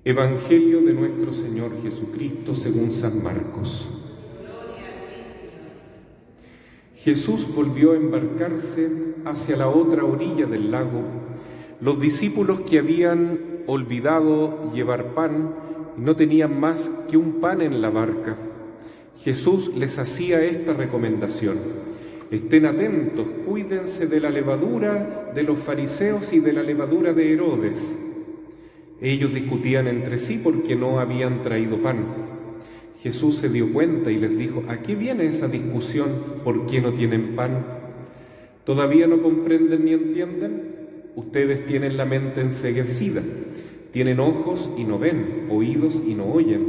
Evangelio de nuestro Señor Jesucristo según San Marcos. Jesús volvió a embarcarse hacia la otra orilla del lago. Los discípulos que habían olvidado llevar pan no tenían más que un pan en la barca. Jesús les hacía esta recomendación: estén atentos, cuídense de la levadura de los fariseos y de la levadura de Herodes. Ellos discutían entre sí porque no habían traído pan. Jesús se dio cuenta y les dijo: ¿a qué viene esa discusión? ¿Por qué no tienen pan? ¿Todavía no comprenden ni entienden? Ustedes tienen la mente enceguecida, tienen ojos y no ven, oídos y no oyen.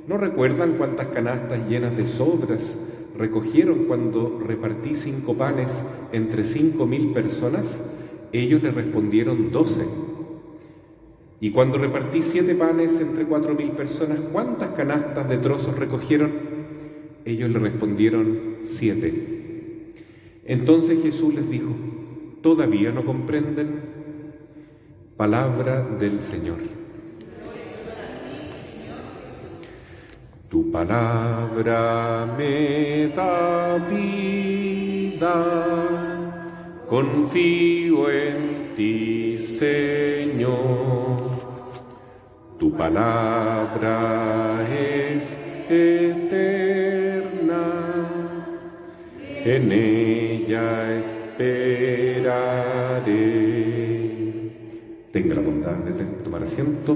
¿No recuerdan cuántas canastas llenas de sobras recogieron cuando repartí 5 panes entre 5.000 personas? Ellos le respondieron 12. Y cuando repartí 7 panes entre 4.000 personas, ¿cuántas canastas de trozos recogieron? Ellos le respondieron 7. Entonces Jesús les dijo: ¿todavía no comprenden? Palabra del Señor. Tu palabra me da vida, confío en ti, Señor. Tu palabra es eterna, en ella esperaré. Tenga la bondad de tomar asiento.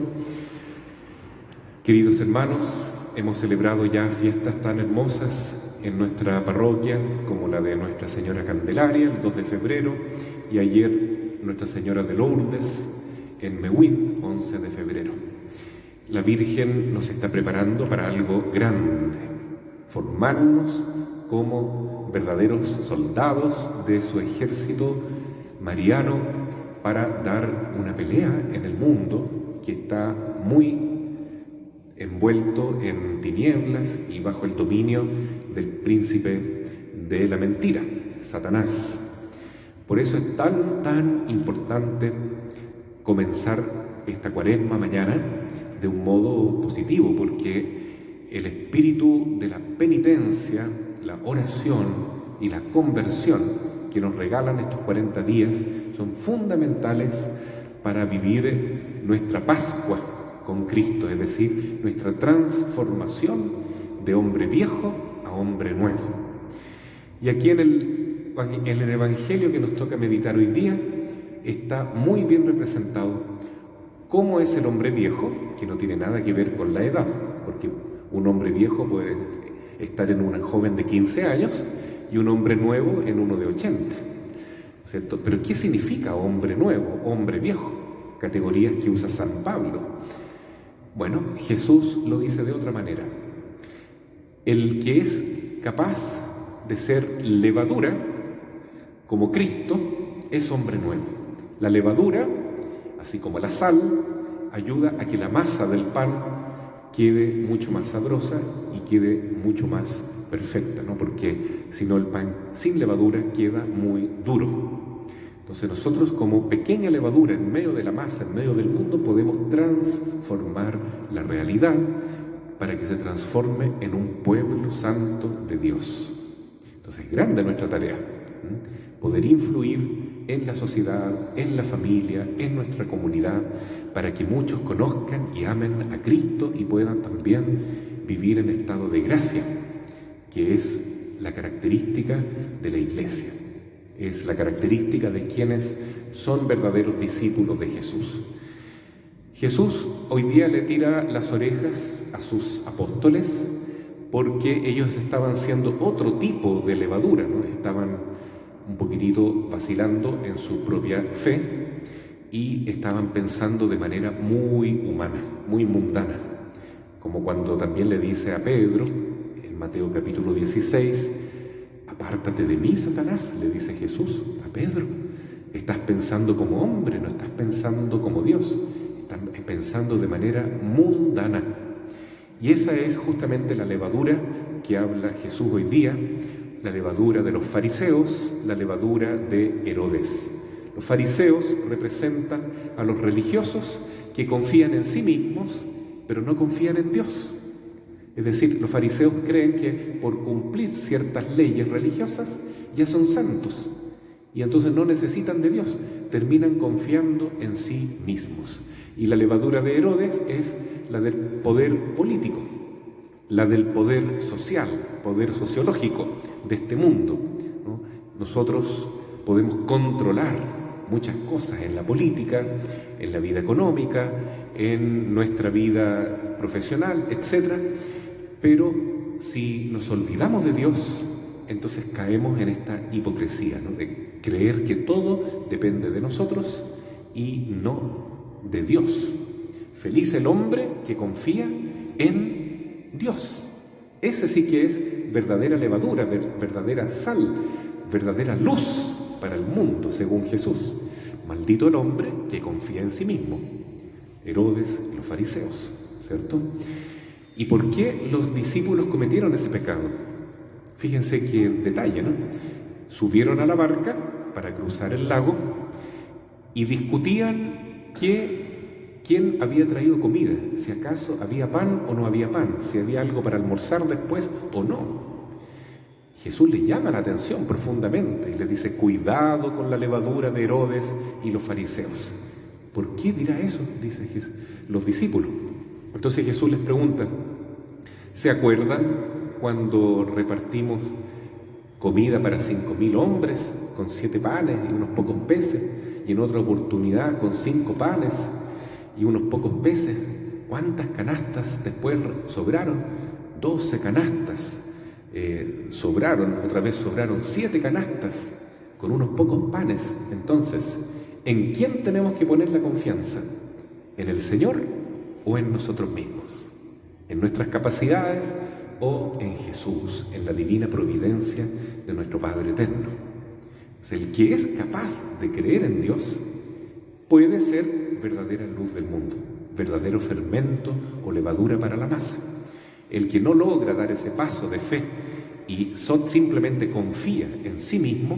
Queridos hermanos, hemos celebrado ya fiestas tan hermosas en nuestra parroquia como la de Nuestra Señora Candelaria, el 2 de febrero, y ayer Nuestra Señora de Lourdes en Mehuín, 11 de febrero. La Virgen nos está preparando para algo grande: formarnos como verdaderos soldados de su ejército mariano para dar una pelea en el mundo que está muy envuelto en tinieblas y bajo el dominio del príncipe de la mentira, Satanás. Por eso es tan importante comenzar esta cuaresma mañana de un modo positivo, porque el espíritu de la penitencia, la oración y la conversión que nos regalan estos 40 días son fundamentales para vivir nuestra Pascua con Cristo, es decir, nuestra transformación de hombre viejo a hombre nuevo. Y aquí en el Evangelio que nos toca meditar hoy día está muy bien representado cómo es el hombre viejo, que no tiene nada que ver con la edad, porque un hombre viejo puede estar en un joven de 15 años y un hombre nuevo en uno de 80, ¿cierto? Pero ¿qué significa hombre nuevo, hombre viejo? Categorías que usa San Pablo. Bueno, Jesús lo dice de otra manera: el que es capaz de ser levadura, como Cristo, es hombre nuevo. La levadura, así como la sal, ayuda a que la masa del pan quede mucho más sabrosa y quede mucho más perfecta, ¿no? Porque si no, el pan sin levadura queda muy duro. Entonces nosotros, como pequeña levadura en medio de la masa, en medio del mundo, podemos transformar la realidad para que se transforme en un pueblo santo de Dios. Entonces es grande nuestra tarea, poder influir en la sociedad, en la familia, en nuestra comunidad, para que muchos conozcan y amen a Cristo y puedan también vivir en estado de gracia, que es la característica de la Iglesia. Es la característica de quienes son verdaderos discípulos de Jesús. Jesús hoy día le tira las orejas a sus apóstoles porque ellos estaban siendo otro tipo de levadura, ¿no? Estaban un poquitito vacilando en su propia fe y estaban pensando de manera muy humana, muy mundana, como cuando también le dice a Pedro en Mateo capítulo 16: apártate de mí, Satanás, le dice Jesús a Pedro. Estás pensando como hombre, no estás pensando como Dios, estás pensando de manera mundana. Y esa es justamente la levadura que habla Jesús hoy día, la levadura de los fariseos, la levadura de Herodes. Los fariseos representan a los religiosos que confían en sí mismos, pero no confían en Dios. Es decir, los fariseos creen que por cumplir ciertas leyes religiosas ya son santos y entonces no necesitan de Dios, terminan confiando en sí mismos. Y la levadura de Herodes es la del poder político, la del poder social, poder sociológico de este mundo, ¿no? Nosotros podemos controlar muchas cosas en la política, en la vida económica, en nuestra vida profesional, etc. Pero si nos olvidamos de Dios, entonces caemos en esta hipocresía, ¿no? De creer que todo depende de nosotros y no de Dios. Feliz el hombre que confía en Dios. Ese sí que es verdadera levadura, verdadera sal, verdadera luz para el mundo, según Jesús. Maldito el hombre que confía en sí mismo. Herodes y los fariseos, ¿cierto? ¿Y por qué los discípulos cometieron ese pecado? Fíjense qué detalle, ¿no? Subieron a la barca para cruzar el lago y discutían quién había traído comida, si acaso había pan o no había pan, si había algo para almorzar después o no. Jesús le llama la atención profundamente y le dice: cuidado con la levadura de Herodes y los fariseos. ¿Por qué dirá eso? Dicen los discípulos. Entonces Jesús les pregunta: ¿se acuerdan cuando repartimos comida para 5.000 hombres con 7 panes y unos pocos peces, y en otra oportunidad con 5 panes y unos pocos peces? ¿Cuántas canastas después sobraron? 12 canastas. Otra vez sobraron 7 canastas con unos pocos panes. Entonces, ¿en quién tenemos que poner la confianza? ¿En el Señor o en nosotros mismos? ¿En nuestras capacidades o en Jesús, en la divina providencia de nuestro Padre eterno? El que es capaz de creer en Dios puede ser verdadera luz del mundo, verdadero fermento o levadura para la masa. El que no logra dar ese paso de fe y simplemente confía en sí mismo,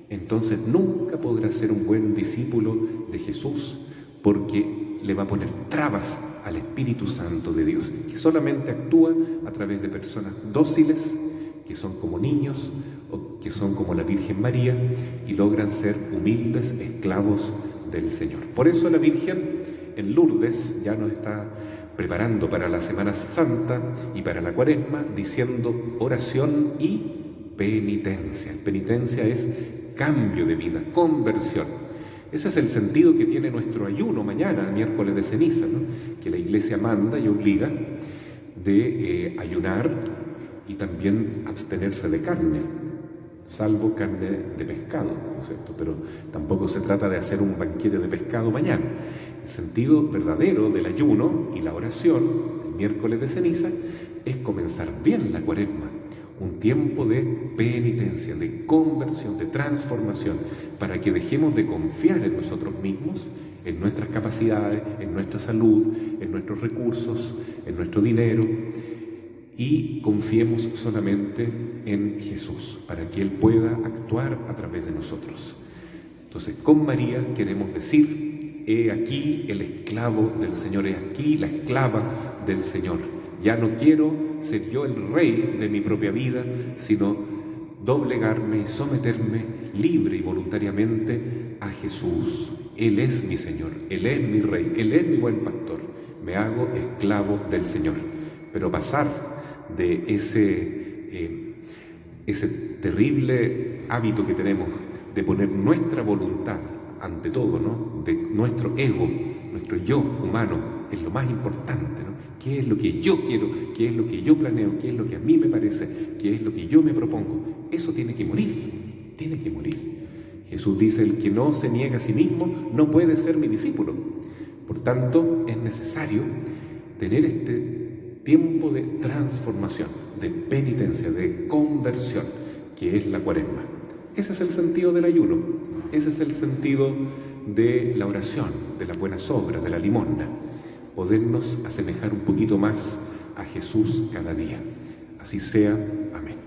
entonces nunca podrá ser un buen discípulo de Jesús, porque le va a poner trabas al Espíritu Santo de Dios, que solamente actúa a través de personas dóciles, que son como niños o que son como la Virgen María y logran ser humildes esclavos del Señor. Por eso la Virgen en Lourdes ya nos está preparando para la Semana Santa y para la Cuaresma, diciendo oración y penitencia. Penitencia es cambio de vida, conversión. Ese es el sentido que tiene nuestro ayuno mañana, miércoles de ceniza, ¿no? Que la Iglesia manda y obliga de ayunar y también abstenerse de carne, salvo carne de pescado, ¿no es cierto? Pero tampoco se trata de hacer un banquete de pescado mañana. El sentido verdadero del ayuno y la oración, el miércoles de ceniza, es comenzar bien la Cuaresma, un tiempo de penitencia, de conversión, de transformación, para que dejemos de confiar en nosotros mismos, en nuestras capacidades, en nuestra salud, en nuestros recursos, en nuestro dinero, y confiemos solamente en Jesús, para que Él pueda actuar a través de nosotros. Entonces, con María queremos decir: he aquí el esclavo del Señor, he aquí la esclava del Señor. Ya no quiero ser yo el rey de mi propia vida, sino doblegarme y someterme libre y voluntariamente a Jesús. Él es mi Señor, Él es mi Rey, Él es mi buen pastor. Me hago esclavo del Señor. Pero pasar de ese terrible hábito que tenemos de poner nuestra voluntad ante todo, ¿no? De nuestro ego, nuestro yo humano, es lo más importante, ¿no? ¿Qué es lo que yo quiero? ¿Qué es lo que yo planeo? ¿Qué es lo que a mí me parece? ¿Qué es lo que yo me propongo? Eso tiene que morir, tiene que morir. Jesús dice: el que no se niega a sí mismo no puede ser mi discípulo. Por tanto, es necesario tener este tiempo de transformación, de penitencia, de conversión, que es la Cuaresma. Ese es el sentido del ayuno, ese es el sentido de la oración, de las buenas obras, de la limosna. Podernos asemejar un poquito más a Jesús cada día. Así sea. Amén.